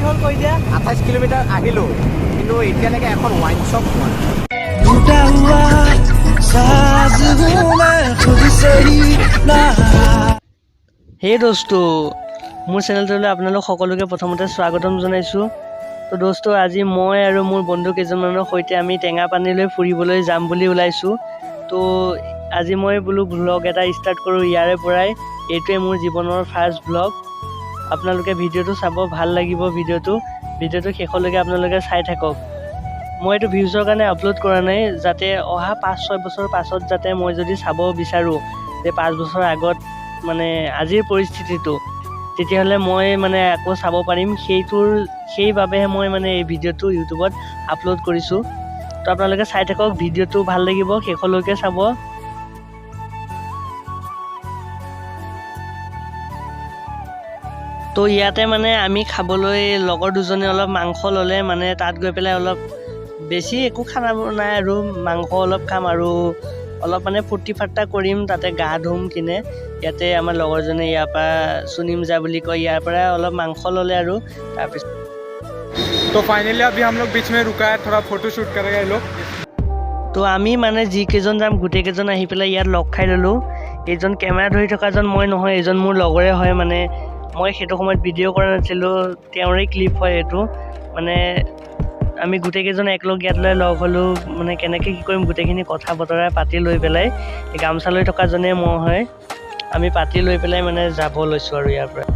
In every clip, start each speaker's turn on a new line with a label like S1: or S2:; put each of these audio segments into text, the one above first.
S1: হ'ল কৈ দিয়া
S2: 28 কিলোমিটাৰ আহিলোঁ কিন্তু এতিয়ালৈকে এখন ৱাইন শ্বপ
S1: হে দোস্তো মোৰ চেনেলটোলৈ আপোনালোক সকলোকে প্ৰথমতে স্বাগতম জনাইছোঁ। তো দোস্তো আজি মই আৰু মোৰ বন্ধু কেইজনমানৰ সৈতে আমি টেঙাপানীলৈ ফুৰিবলৈ যাম বুলি ওলাইছোঁ। তো আজি মই বোলো ভ্লগ এটা ষ্টাৰ্ট কৰোঁ ইয়াৰে পৰাই। এইটোৱে মোৰ জীৱনৰ ফাৰ্ষ্ট ভ্লগ। আপোনালোকে ভিডিঅ'টো চাব, ভাল লাগিব ভিডিঅ'টো শেষলৈকে আপোনালোকে চাই থাকক। মই এইটো ভিউজৰ কাৰণে আপলোড কৰা নাই, যাতে অহা 5-6 বছৰ পাছত যাতে মই যদি চাব বিচাৰোঁ যে 5 বছৰ আগত মানে আজিৰ পৰিস্থিতিটো, তেতিয়াহ'লে মই মানে আকৌ চাব পাৰিম। সেইবাবেহে মই মানে এই ভিডিঅ'টো ইউটিউবত আপলোড কৰিছোঁ। তো আপোনালোকে চাই থাকক, ভিডিঅ'টো ভাল লাগিব, শেষলৈকে চাব। তো ইয়াতে মানে আমি খাবলৈ লগৰ দুজনে অলপ মাংস ল'লে, মানে তাত গৈ পেলাই অলপ বেছি একো খানা নাই আৰু মাংস অলপ খাম আৰু অলপ মানে ফূৰ্তি ফাৰ্তা কৰিম, তাতে গা ধুম কিনে। ইয়াতে আমাৰ লগৰজনে ইয়াৰ পৰা চুনিম যা বুলি কয়, ইয়াৰ পৰা অলপ মাংস ল'লে আৰু তাৰপিছত
S3: तो फाइनली अभी हम लोग बीच में रुका है, थोड़ा फोटो शूट करेगा ये लोग।
S1: তো আমি মানে যিকেইজন যাম গোটেইকেইজন আহি পেলাই ইয়াত লগ খাই ল'লোঁ। এইজন কেমেৰা ধৰি থকাজন মই নহয়, এইজন মোৰ লগৰে হয়। মানে মই সেইটো সময়ত ভিডিঅ' কৰা নাছিলোঁ, তেওঁৰে ক্লিপ হয় এইটো। মানে আমি গোটেইকেইজন একলগ ইয়াত লগ হ'লোঁ, মানে কেনেকৈ কি কৰিম গোটেইখিনি কথা বতৰা পাতি লৈ পেলাই। গামোচা লৈ থকাজনে মই হয়, আমি পাতি লৈ পেলাই মানে যাব লৈছোঁ আৰু ইয়াৰ পৰা।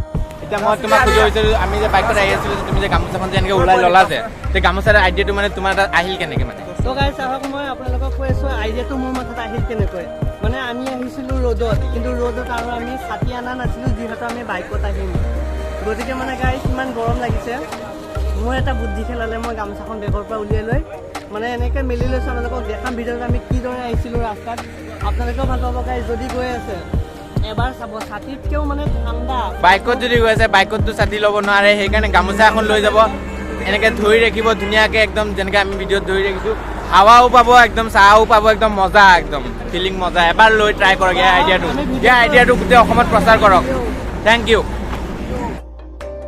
S2: এতিয়া মই তোমাক সুধি হৈছিলোঁ, আমি যে বাইকত আহি আছিলোঁ, তুমি যে গামোচাখন যে এনেকৈ ওলাই ল'লা যে, সেই গামোচাৰ আইডিয়াটো মানে তোমাৰ তাত আহিল কেনেকৈ মানে?
S1: তো গাইছ চাওক, মই আপোনালোকক কৈ আছোঁ আইডিয়াটো মোৰ মাথাত আহিল কেনেকৈ। মানে আমি আহিছিলোঁ ৰ'দত, কিন্তু ৰ'দত আৰু আমি ছাতি অনা নাছিলোঁ, যিহেতু আমি বাইকত আহিম। গতিকে মানে গাইছ ইমান গৰম লাগিছে, মোৰ এটা বুদ্ধি খেলালে। মই গামোচাখন বেগৰ পৰা উলিয়াই লৈ মানে এনেকৈ মেলি লৈছোঁ। আপোনালোকক দেখাম ভিডিঅ'ত আমি কিদৰে আহিছিলোঁ ৰাস্তাত। আপোনালোকেও ভাল পাব গাইছ যদি গৈ আছে, এবাৰ চাব। ছাতিতকৈও মানে ঠাণ্ডা।
S2: বাইকত যদি গৈ আছে, বাইকততো ছাতি ল'ব নোৱাৰে, সেইকাৰণে গামোচা এখন লৈ যাব, এনেকৈ ধৰি ৰাখিব ধুনীয়াকৈ, একদম যেনেকৈ আমি ভিডিঅ'ত ধৰি ৰাখিছোঁ। হাৱাও পাব, একদম চাহও পাব, একদম মজা, একদম ফিলিং মজা। এবাৰ লৈ ট্ৰাই কৰক এই আইডিয়াটো গোটেই অসমত প্ৰচাৰ কৰক। Thank you.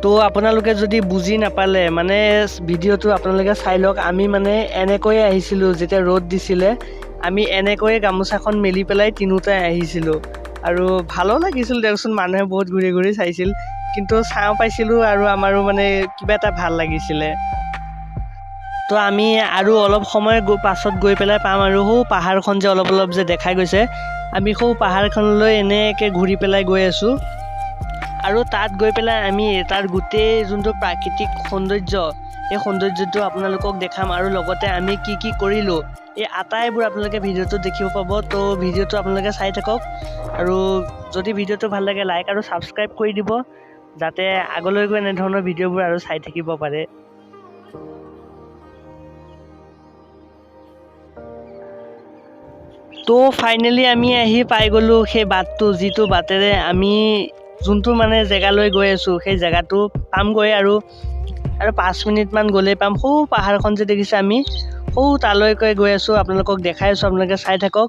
S1: তো আপোনালোকে যদি বুজি নাপালে মানে ভিডিঅ'টো আপোনালোকে চাই লওক। আমি মানে এনেকৈয়ে আহিছিলোঁ, যেতিয়া ৰ'দ দিছিলে আমি এনেকৈয়ে গামোচাখন মেলি পেলাই তিনিওটাই আহিছিলোঁ। আৰু ভালো লাগিছিল দিয়কচোন, মানুহে বহুত ঘূৰি ঘূৰি চাইছিল, কিন্তু চাওঁ পাইছিলোঁ আৰু আমাৰো মানে কিবা এটা ভাল লাগিছিলে। তো আমি আৰু অলপ সময় পাছত গৈ পেলাই পাম আৰু সৌ পাহাৰখন যে অলপ অলপ যে দেখাই গৈছে, আমি সৌ পাহাৰখনলৈ এনেকৈ ঘূৰি পেলাই গৈ আছোঁ। আৰু তাত গৈ পেলাই আমি তাৰ গোটেই যোনটো প্ৰাকৃতিক সৌন্দৰ্য, এই সৌন্দৰ্যটো আপোনালোকক দেখাম আৰু লগতে আমি কি কি কৰিলোঁ এই আটাইবোৰ আপোনালোকে ভিডিঅ'টো দেখিব পাব। তো ভিডিঅ'টো আপোনালোকে চাই থাকক, আৰু যদি ভিডিঅ'টো ভাল লাগে লাইক আৰু ছাবস্ক্ৰাইব কৰি দিব, যাতে আগলৈ গৈ এনেধৰণৰ ভিডিঅ'বোৰ আৰু চাই থাকিব পাৰে। তো ফাইনেলি আমি আহি পাই গ'লোঁ সেই বাটটো, যিটো বাটেৰে আমি যোনটো মানে জেগালৈ গৈ আছোঁ সেই জেগাটো পামগৈ। আৰু 5 মিনিটমান গ'লেই পাম। সৌ পাহাৰখন যে দেখিছে আমি সৌ তালৈকৈ গৈ আছোঁ, আপোনালোকক দেখাই আছোঁ, আপোনালোকে চাই থাকক।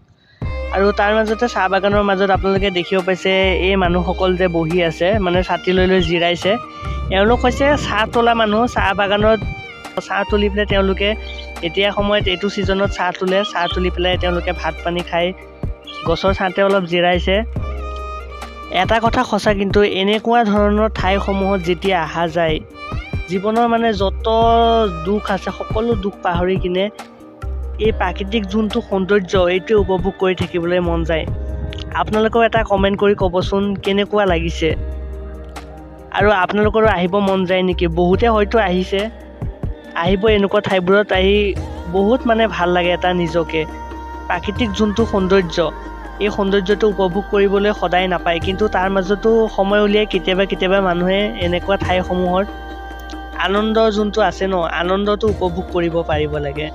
S1: আৰু তাৰ মাজতে চাহ বাগানৰ মাজত আপোনালোকে দেখিব পাইছে এই মানুহসকল যে বহি আছে, মানে ছাতি লৈ লৈ জিৰাইছে। এওঁলোক হৈছে চাহ তোলা মানুহ। চাহ বাগানত চাহ তুলি পেলাই তেওঁলোকে এতিয়া সময়ত এইটো ছিজনত চাহ তোলে। চাহ তুলি পেলাই তেওঁলোকে ভাত পানী খাই গছৰ ছাঁতে অলপ জিৰাইছে। এটা কথা সঁচা, কিন্তু এনেকুৱা ধৰণৰ ঠাইসমূহত যেতিয়া অহা যায়, জীৱনৰ মানে যত দুখ আছে সকলো দুখ পাহৰি কিনে এই প্ৰাকৃতিক যোনটো সৌন্দৰ্য এইটোৱে উপভোগ কৰি থাকিবলৈ মন যায়। আপোনালোকেও এটা কমেণ্ট কৰি ক'বচোন কেনেকুৱা লাগিছে, আৰু আপোনালোকৰো আহিব মন যায় নেকি? বহুতে হয়তো আহিব এনেকুৱা ঠাইবোৰত আহি বহুত মানে ভাল লাগে এটা নিজকে। প্ৰাকৃতিক যোনটো সৌন্দৰ্য, এই সৌন্দৰ্যটো উপভোগ কৰিবলৈ সদায় নাপায়, কিন্তু তাৰ মাজতো সময় উলিয়াই কেতিয়াবা মানুহে এনেকুৱা ঠাইসমূহৰ আনন্দ যোনটো আছে ন, আনন্দটো উপভোগ কৰিব পাৰিব লাগে।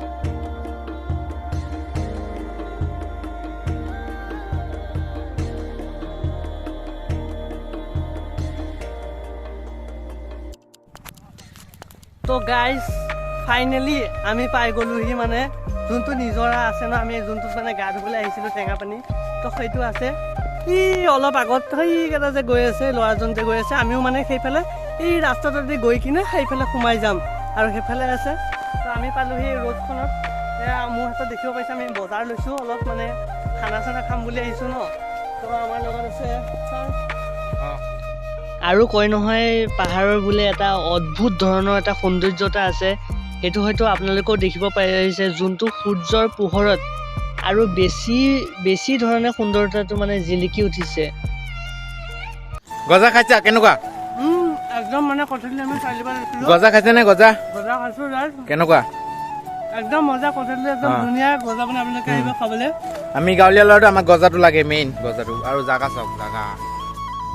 S1: তো গাইজ ফাইনেলি আমি পাই গ'লোহি, মানে যোনটো নিজৰা আছে ন, আমি যোনটোত মানে গা ধুবলৈ আহিছিলোঁ টেঙাপানী, তো সেইটো আছে। অলপ আগত সেইকেইটা যে গৈ আছে, ল'ৰাজন যে গৈ আছে, আমিও মানে সেইফালে এই ৰাস্তাটোদি গৈ কিনে সেইফালে সোমাই যাম আৰু সেইফালে আছে তো আমি পালোঁ সেই ৰোডখনত মোৰ হাতত দেখিব পাইছে আমি বজাৰ লৈছোঁ অলপ মানে খানা চানা খাম বুলি আহিছোঁ ন তো আমাৰ লগত আছে আৰু কয় নহয় পাহাৰৰ বোলে এটা অদ্ভুত ধৰণৰ এটা সৌন্দৰ্যতা আছে সেইটো হয়তো আপোনালোকেও দেখিব পাৰিছে যোনটো সূৰ্যৰ পোহৰত আৰু বেছি ধৰণে সুন্দৰতাটো মানে জিলিকি উঠিছে
S2: গজা খাইছা কেনেকুৱা
S1: একদম মানে কঠালি আমি চালিব লৈছিলোঁ
S2: গজা খাইছে নে গজা
S1: খাইছোঁ
S2: কেনেকুৱা
S1: একদম মজা কঠালি একদম ধুনীয়া গজা মানে আপোনালোকে আহিব খাবলৈ
S2: আমি গাঁৱলীয়া ল'ৰাটো আমাক গজাটো লাগে মেইন গজাটো আৰু জাগা চাওক জাগা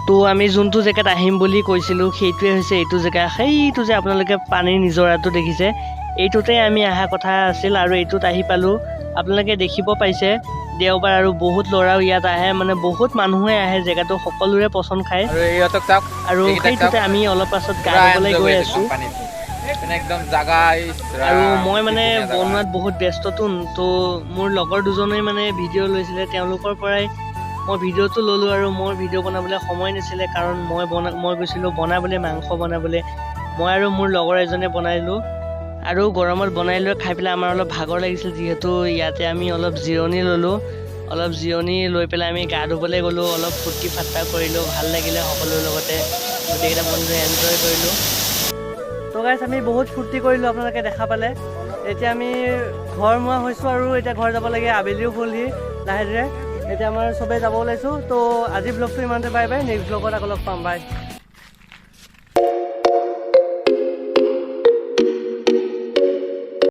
S1: তো আমি যোনটো জেগাত আহিম বুলি কৈছিলোঁ সেইটোৱে হৈছে এইটো জেগা সেইটো যে আপোনালোকে পানীৰ নিজৰাটো দেখিছে এইটোতে আমি অহা কথা আছিল আৰু এইটোত আহি পালোঁ আপোনালোকে দেখিব পাইছে দেওবাৰ আৰু বহুত ল'ৰাও ইয়াত আহে মানে বহুত মানুহে আহে জেগাটো সকলোৰে পচন্দ খায়
S2: আৰু ইহঁতক চাওক
S1: আৰু সেইটোতে আমি অলপ পাছত গা ধুবলৈ গৈ আছোঁ
S2: একদম জাগা
S1: আৰু মই মানে বনোৱাত বহুত ব্যস্ততো তো মোৰ লগৰ দুজনে মানে ভিডিঅ' লৈছিলে তেওঁলোকৰ পৰাই মই ভিডিঅ'টো ল'লোঁ আৰু মোৰ ভিডিঅ' বনাবলৈ সময় নাছিলে কাৰণ মই গৈছিলোঁ বনাবলৈ মাংস বনাবলৈ মই আৰু মোৰ লগৰ এজনে বনালোঁ আৰু গৰমত বনাই লৈ খাই পেলাই আমাৰ অলপ ভাগৰ লাগিছিল যিহেতু ইয়াতে আমি অলপ জিৰণি ল'লোঁ অলপ জিৰণি লৈ পেলাই আমি গা ধুবলৈ গ'লোঁ অলপ ফূৰ্তি ফাৰ্তা কৰিলোঁ ভাল লাগিলে সকলোৰে লগতে গোটেইকেইটা বন্ধুৱে এনজয় কৰিলোঁ তো গাইছ আমি বহুত ফূৰ্তি কৰিলোঁ আপোনালোকে দেখা পালে এতিয়া আমি ঘৰ মোৱা হৈছোঁ আৰু এতিয়া ঘৰ যাব লাগে আবেলিও হ'লহি লাহে ধীৰে এতিয়া আমাৰ চবেই যাব ওলাইছোঁ তো আজি ব্লগটো ইমানতে বাই বাই নেক্সট ব্লগত আকৌ লগ পাম বাই